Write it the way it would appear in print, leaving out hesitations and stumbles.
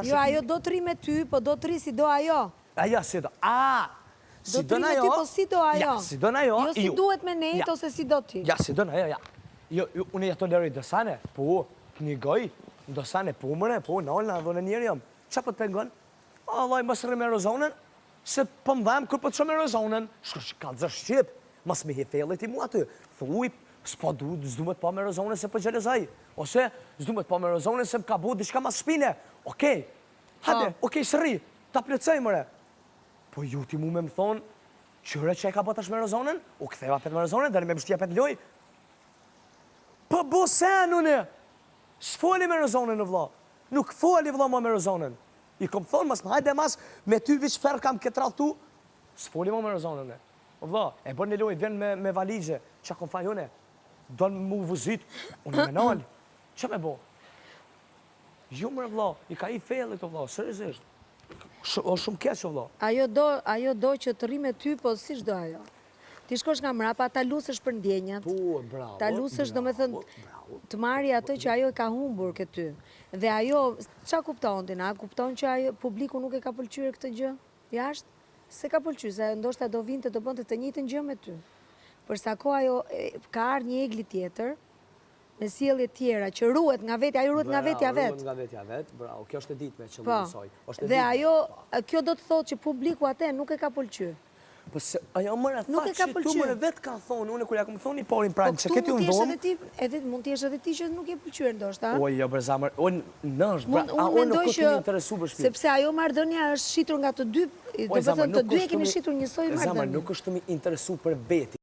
Jo, ajo do të ri me ty, po do të ri si do ajo. Aja, si do. Do të ri me ty, po si do ajo. Ja, si do ajo. Jo si duhet me nejt, ose si do ti. Ja, si do ajo, ja. Unë e toleroj dësane, po, një goj, dësane, po mëre, po, në olë, në njerë jam. Qa po të pengon? Allah, mësë rëme rozonën, se pëmdhem, kër po të shumë rozonën, ka të zë shqip, mësë me hefellit i mua të, thuj, s'po zdu me të pa me rozonën se për gjelezaj, ose zdu me të pa me rozonën se më ka bu diçka mas shpine. Okej, hajde, okej, sëri, ta plëcej mëre. Po ju ti mu me më thonë, qëre që e ka bët është me rozonën, u këtheva pet me rozonën, dhe në me mështja pet loj. Po bo sen une, s'foli me rozonën në vla, nuk foli vla ma me rozonën. I kom thonë, mas më hajde mas, me ty viç fer kam këtë ratu, s'foli ma me rozonën e. O vla, e bërë një loj, vjen me valigje, që kom fajone, do në mu vëzit, unë me nalë, që me bo? Jo mërë vla, i ka i fellit o vla, sërëzisht. O shumë keq o vla. Ajo do që të ri me ty, po si shdo ajo. Ti shkosh nga mrapa, ta lusësh për ndjenjat. Po, bravo. Ta lusësh, do me thënë, të marri atë që ajo e ka humbur këty. Dhe ajo, qa kupton ti na? Kupton që ajo publiku nuk e ka pëlqyer këtë gjë? Jashtë? Se ka pëlqyer, se ndoshta do vinte të bënte të njëjtën gjë me ty. Për sa kohë ajo ka ardhur një egli tjetër, me sjellje tjera, që ruhet nga vetja, ajo ruhet nga vetja vet. Ruhet nga vetja vet, bravo, kjo është e ditë me qëllimin e saj. Dhe ajo, kjo do të thotë që publiku atë nuk e ka pëlqyer. Po se ajo mëre tha që tu mëre vetë ka thonë, unë kur ja kom thonë i porin pranë, që këti unë dhomë. Mund t'jesh edhe ti që nuk e pëlqyer ndoshta. O, jo, bre zamër, unë nësh, bra, unë nuk këtë një interesu për shpirë. Sepse ajo marrëdhënia është shitur nga të dy, do të thënë të dy e keni shitur njësoj marrëdhënia. Zamër, nuk është të mi interesu për veti.